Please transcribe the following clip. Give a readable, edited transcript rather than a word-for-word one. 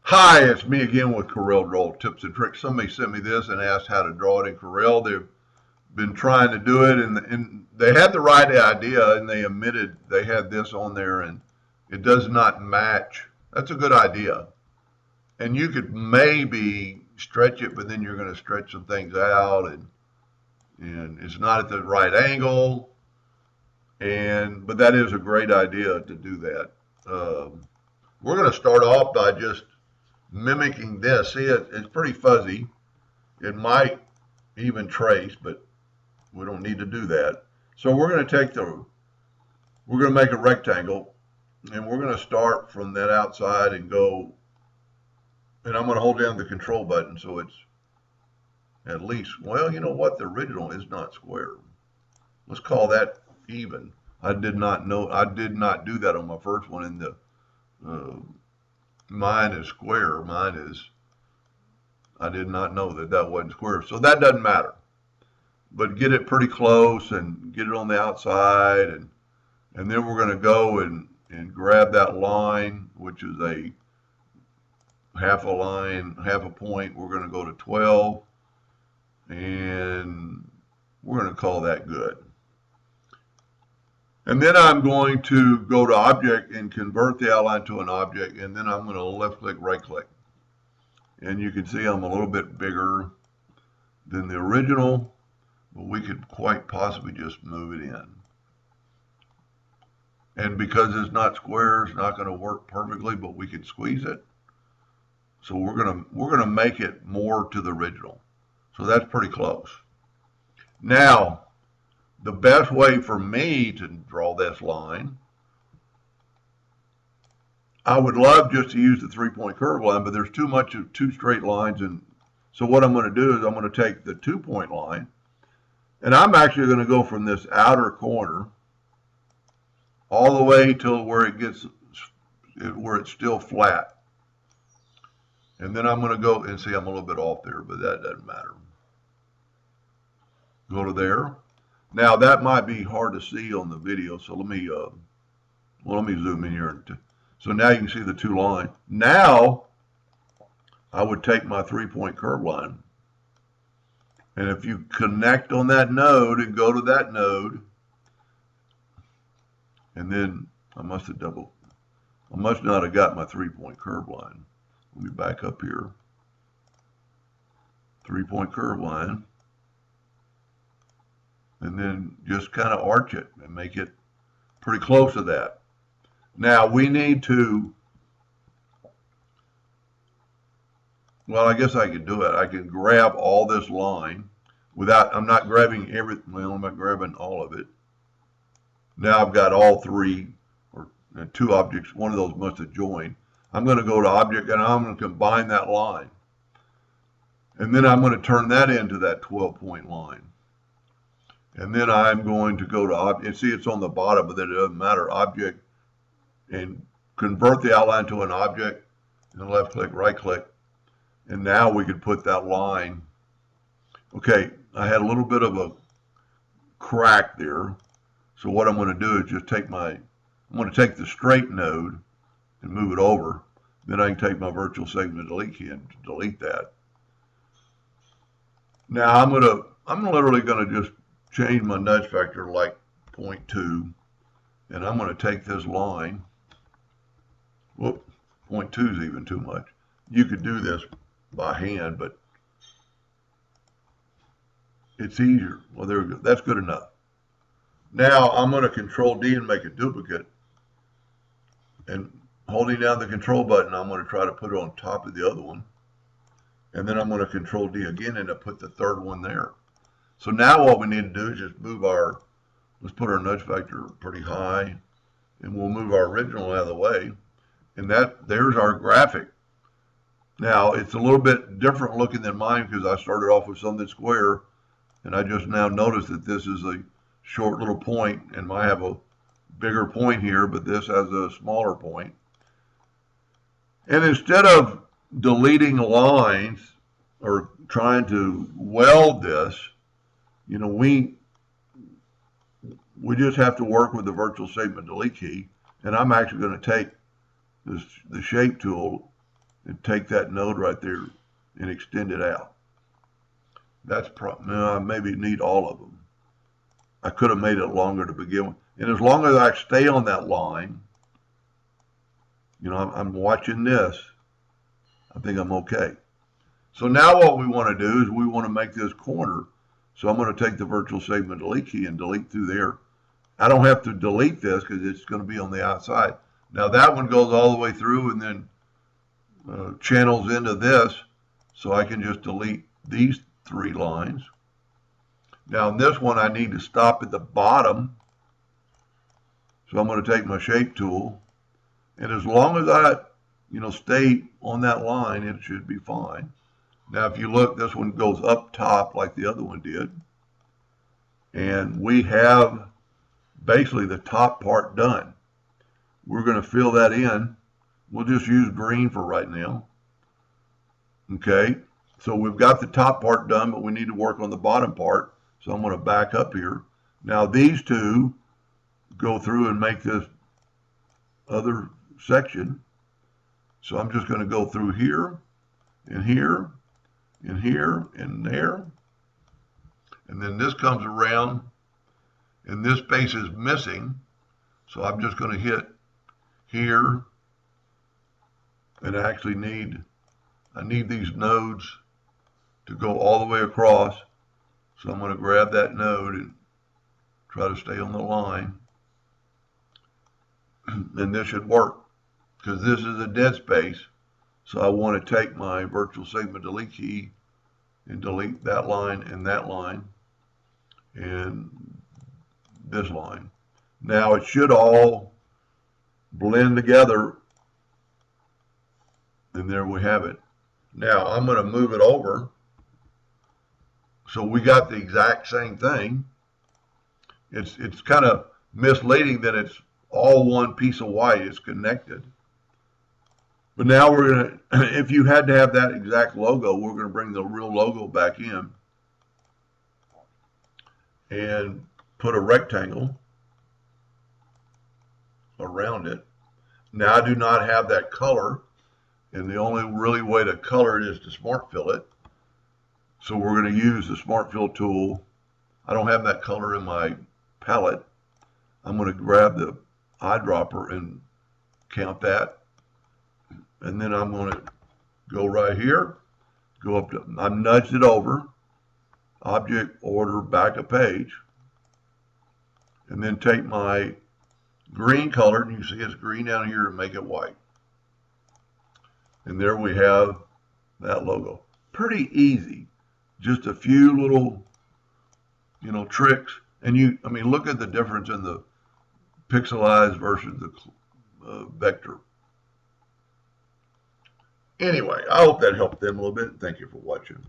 Hi, it's me again with Corel Draw Tips and Tricks. Somebody sent me this and asked how to draw it in Corel. They've been trying to do it, and they had the right idea, and they admitted they had this on there, and it does not match. That's a good idea. And you could maybe stretch it, but then you're going to stretch some things out, and it's not at the right angle. But that is a great idea to do that. We're going to start off by just mimicking this. See, it's pretty fuzzy. It might even trace, but we don't need to do that. So we're going to we're going to make a rectangle, and we're going to start from that outside and go, and I'm going to hold down the control button so it's at least, well, you know what, the original is not square. Let's call that even. I did not do that on my first one, and mine is square. I did not know that wasn't square. So that doesn't matter. But get it pretty close and get it on the outside. And then we're going to go and grab that line, which is a half a line, half a point. We're going to go to 12. And we're going to call that good. And then I'm going to go to object and convert the outline to an object. And then I'm going to left click, right click. And you can see I'm a little bit bigger than the original, but we could quite possibly just move it in. And because it's not square, it's not going to work perfectly, but we could squeeze it. So we're going to make it more to the original. So that's pretty close. Now, the best way for me to draw this line, I would love just to use the 3-point curve line, but there's too much of two straight lines. And so what I'm going to do is I'm going to take the 2-point line, and I'm actually going to go from this outer corner all the way till where where it's still flat. And then I'm going to go and see I'm a little bit off there, but that doesn't matter. Go to there. Now that might be hard to see on the video, so let me zoom in here. So now you can see the two lines. Now I would take my 3-point curve line, and if you connect on that node and go to that node, and then I must not have got my 3-point curve line. Let me back up here. 3-point curve line. And then just kind of arch it and make it pretty close to that. Now we need to, well, I guess I could do it. I can grab all this line without, I'm not grabbing everything, well, I'm not grabbing all of it. Now I've got all three, or two objects, one of those must have joined. I'm going to go to object and I'm going to combine that line. And then I'm going to turn that into that 12-point line. And then I'm going to go to object, see it's on the bottom, but then it doesn't matter, object, and convert the outline to an object, and left click, right click, and now we could put that line. Okay, I had a little bit of a crack there, so what I'm going to do is just take I'm going to take the straight node and move it over, then I can take my virtual segment delete key and delete that. Now I'm literally going to just change my nudge factor like 0.2, and I'm going to take this line. Whoop, 0.2 is even too much. You could do this by hand, but it's easier. Well, there we go. That's good enough. Now I'm going to Control D and make a duplicate, and holding down the control button, I'm going to try to put it on top of the other one, and then I'm going to Control D again and put the third one there. So now what we need to do is just move let's put our nudge factor pretty high, and we'll move our original out of the way. And there's our graphic. Now it's a little bit different looking than mine because I started off with something square, and I just now noticed that this is a short little point, and I have a bigger point here, but this has a smaller point. And instead of deleting lines or trying to weld this, you know, we just have to work with the virtual segment delete key, and I'm actually going to take the shape tool and take that node right there and extend it out. That's no, I maybe need all of them. I could have made it longer to begin with. And as long as I stay on that line, you know, I'm watching this, I think I'm okay. So now what we want to do is we want to make this corner. So I'm going to take the virtual segment delete key and delete through there. I don't have to delete this because it's going to be on the outside. Now that one goes all the way through and then channels into this. So I can just delete these 3 lines. Now in this one I need to stop at the bottom. So I'm going to take my shape tool. And as long as I, you know, stay on that line, it should be fine. Now, if you look, this one goes up top like the other one did. And we have basically the top part done. We're going to fill that in. We'll just use green for right now. Okay, so we've got the top part done, but we need to work on the bottom part. So I'm going to back up here. Now, these two go through and make this other section. So I'm just going to go through here and here and here and there. And then this comes around and this space is missing. So I'm just going to hit here and I actually need these nodes to go all the way across. So I'm going to grab that node and try to stay on the line. And this should work because this is a dead space. So I want to take my virtual segment delete key and delete that line and this line. Now it should all blend together. And there we have it. Now I'm going to move it over. So we got the exact same thing. It's kind of misleading that it's all one piece of white. It's connected. But now we're going to, if you had to have that exact logo, we're going to bring the real logo back in and put a rectangle around it. Now I do not have that color, and the only really way to color it is to smart fill it. So we're going to use the smart fill tool. I don't have that color in my palette. I'm going to grab the eyedropper and count that. And then I'm going to go right here, go up to, I've nudged it over, object, order, back a page, and then take my green color, and you see it's green down here, and make it white. And there we have that logo. Pretty easy. Just a few little, you know, tricks. And I mean, look at the difference in the pixelized versus the vector. Anyway, I hope that helped them a little bit. Thank you for watching.